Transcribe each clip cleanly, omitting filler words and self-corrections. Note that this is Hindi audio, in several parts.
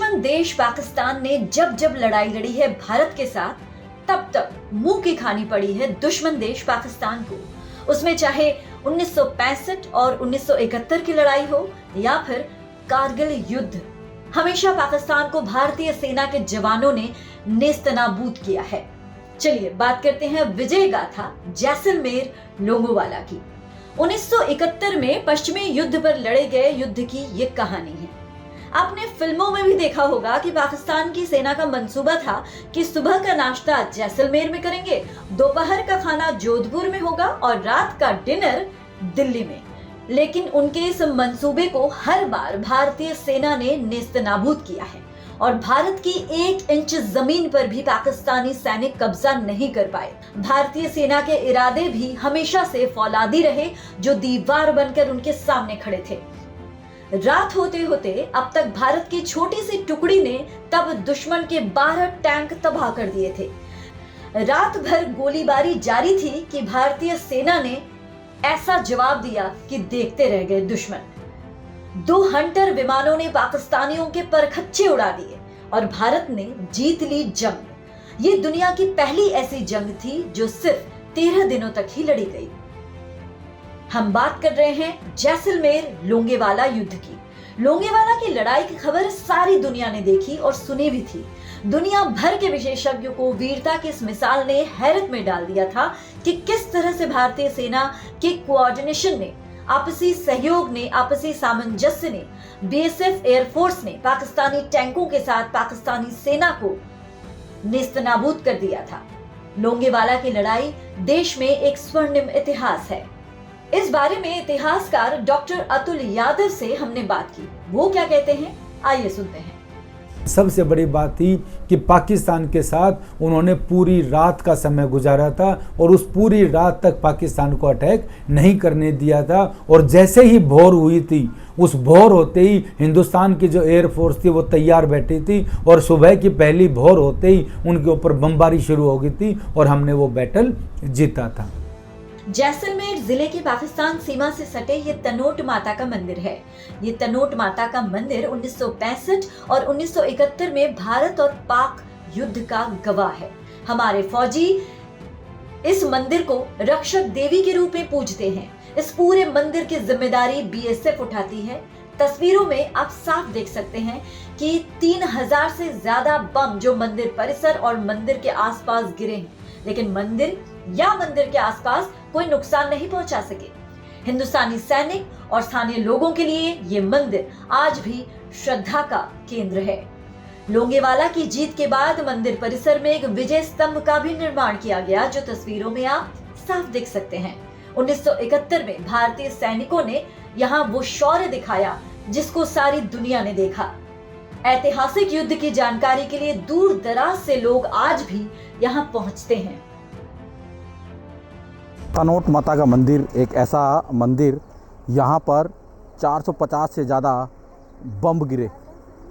दुश्मन देश पाकिस्तान ने जब जब लड़ाई लड़ी है भारत के साथ, तब तब मुंह की खानी पड़ी है दुश्मन देश पाकिस्तान को। उसमें चाहे 1965 और 1971 की लड़ाई हो या फिर कारगिल युद्ध, हमेशा पाकिस्तान को भारतीय सेना के जवानों ने नेस्तनाबूद किया है। चलिए बात करते हैं विजय गाथा जैसलमेर लोंगोवाला की। 1971 में पश्चिमी युद्ध पर लड़े गए युद्ध की ये कहानी है। आपने फिल्मों में भी देखा होगा कि पाकिस्तान की सेना का मंसूबा था कि सुबह का नाश्ता जैसलमेर में करेंगे, दोपहर का खाना जोधपुर में होगा और रात का डिनर दिल्ली में। लेकिन उनके इस मंसूबे को हर बार भारतीय सेना ने नेस्तनाबूद किया है और भारत की 1 इंच जमीन पर भी पाकिस्तानी सैनिक कब्जा नहीं कर पाए। भारतीय सेना के इरादे भी हमेशा से फौलादी रहे, जो दीवार बनकर उनके सामने खड़े थे। रात होते होते अब तक भारत की छोटी सी टुकड़ी ने तब दुश्मन के 12 टैंक तबाह कर दिए थे। रात भर गोलीबारी जारी थी कि भारतीय सेना ने ऐसा जवाब दिया कि देखते रह गए दुश्मन। 2 हंटर विमानों ने पाकिस्तानियों के परखच्चे उड़ा दिए और भारत ने जीत ली जंग। ये दुनिया की पहली ऐसी जंग थी जो सिर्फ 13 दिनों तक ही लड़ी गई। हम बात कर रहे हैं जैसलमेर लोंगेवाला युद्ध की। लोंगेवाला की लड़ाई की खबर सारी दुनिया ने देखी और सुनी भी थी। दुनिया भर के विशेषज्ञों को वीरता की इस मिसाल ने हैरत में डाल दिया था कि किस तरह से भारतीय सेना के कोऑर्डिनेशन ने, आपसी सहयोग ने, आपसी सामंजस्य ने, बीएसएफ एयरफोर्स ने पाकिस्तानी टैंकों के साथ पाकिस्तानी सेना को नेस्तनाबूद कर दिया था। लोंगेवाला की लड़ाई देश में एक स्वर्णिम इतिहास है। इस बारे में इतिहासकार डॉक्टर अतुल यादव से हमने बात की। वो क्या कहते हैं, आइए सुनते हैं। सबसे बड़ी बात थी कि पाकिस्तान के साथ उन्होंने पूरी रात का समय गुजारा था और उस पूरी रात तक पाकिस्तान को अटैक नहीं करने दिया था। और जैसे ही भोर हुई थी, उस भोर होते ही हिंदुस्तान की जो एयरफोर्स थी वो तैयार बैठी थी और सुबह की पहली भोर होते ही उनके ऊपर बमबारी शुरू हो गई थी और हमने वो बैटल जीता था। जैसलमेर जिले की पाकिस्तान सीमा से सटे ये तनोट माता का मंदिर है। ये तनोट माता का मंदिर 1965 और 1971 में भारत और पाक युद्ध का गवाह है। हमारे फौजी इस मंदिर को रक्षक देवी के रूप में पूजते हैं। इस पूरे मंदिर की जिम्मेदारी बीएसएफ उठाती है। तस्वीरों में आप साफ देख सकते हैं कि 3000 से ज्यादा बम जो मंदिर परिसर और मंदिर के आसपास गिरे हैं, लेकिन मंदिर या मंदिर के आसपास कोई नुकसान नहीं पहुंचा सके। हिंदुस्तानी सैनिक और स्थानीय लोगों के लिए ये मंदिर आज भी श्रद्धा का केंद्र है। लोंगेवाला की जीत के बाद मंदिर परिसर में एक विजय स्तंभ का भी निर्माण किया गया, जो तस्वीरों में आप साफ देख सकते हैं। 1971 में भारतीय सैनिकों ने यहाँ वो शौर्य दिखाया जिसको सारी दुनिया ने देखा। ऐतिहासिक युद्ध की जानकारी के लिए दूर दराज से लोग आज भी यहाँ पहुंचते हैं। तनोट माता का मंदिर एक ऐसा मंदिर, यहाँ पर 450 से ज़्यादा बम गिरे,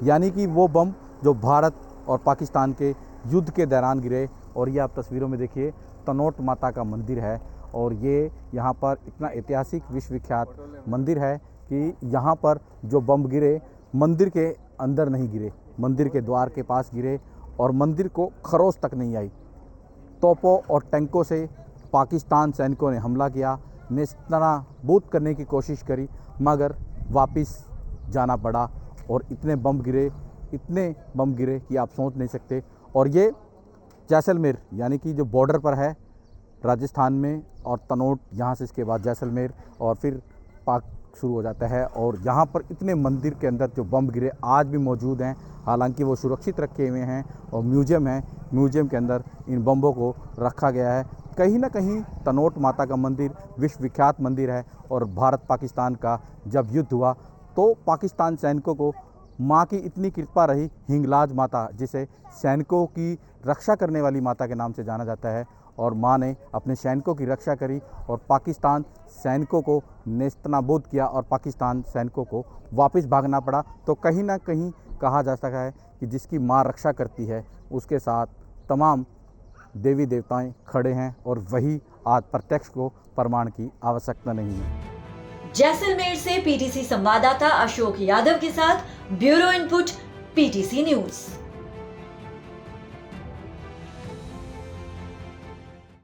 यानी कि वो बम जो भारत और पाकिस्तान के युद्ध के दौरान गिरे। और ये आप तस्वीरों में देखिए, तनोट माता का मंदिर है और ये यहाँ पर इतना ऐतिहासिक विश्वविख्यात मंदिर है कि यहाँ पर जो बम गिरे मंदिर के अंदर नहीं गिरे, मंदिर के द्वार के पास गिरे और मंदिर को खरोच तक नहीं आई। तोपों और टैंकों से पाकिस्तान सैनिकों ने हमला किया, नेस्तनाबूद करने की कोशिश करी, मगर वापस जाना पड़ा और इतने बम गिरे कि आप सोच नहीं सकते। और ये जैसलमेर यानी कि जो बॉर्डर पर है राजस्थान में, और तनोट यहाँ से इसके बाद जैसलमेर और फिर पाक शुरू हो जाता है। और यहाँ पर इतने मंदिर के अंदर जो बम गिरे आज भी मौजूद हैं, हालांकि वो सुरक्षित रखे हुए हैं और म्यूजियम है, म्यूजियम के अंदर इन बम्बों को रखा गया है। कहीं ना कहीं तनोट माता का मंदिर विश्वविख्यात मंदिर है और भारत पाकिस्तान का जब युद्ध हुआ तो पाकिस्तान सैनिकों को माँ की इतनी कृपा रही, हिंगलाज माता, जिसे सैनिकों की रक्षा करने वाली माता के नाम से जाना जाता है, और माँ ने अपने सैनिकों की रक्षा करी और पाकिस्तान सैनिकों को नेस्तनाबूद किया और पाकिस्तान सैनिकों को वापस भागना पड़ा। तो कहीं ना कहीं कहा जा सकता है कि जिसकी माँ रक्षा करती है उसके साथ तमाम देवी देवताएं खड़े हैं और वही आज प्रत्यक्ष को प्रमाण की आवश्यकता नहीं है। जैसलमेर से पीटीसी संवाददाता अशोक यादव के साथ ब्यूरो इनपुट, PTC न्यूज।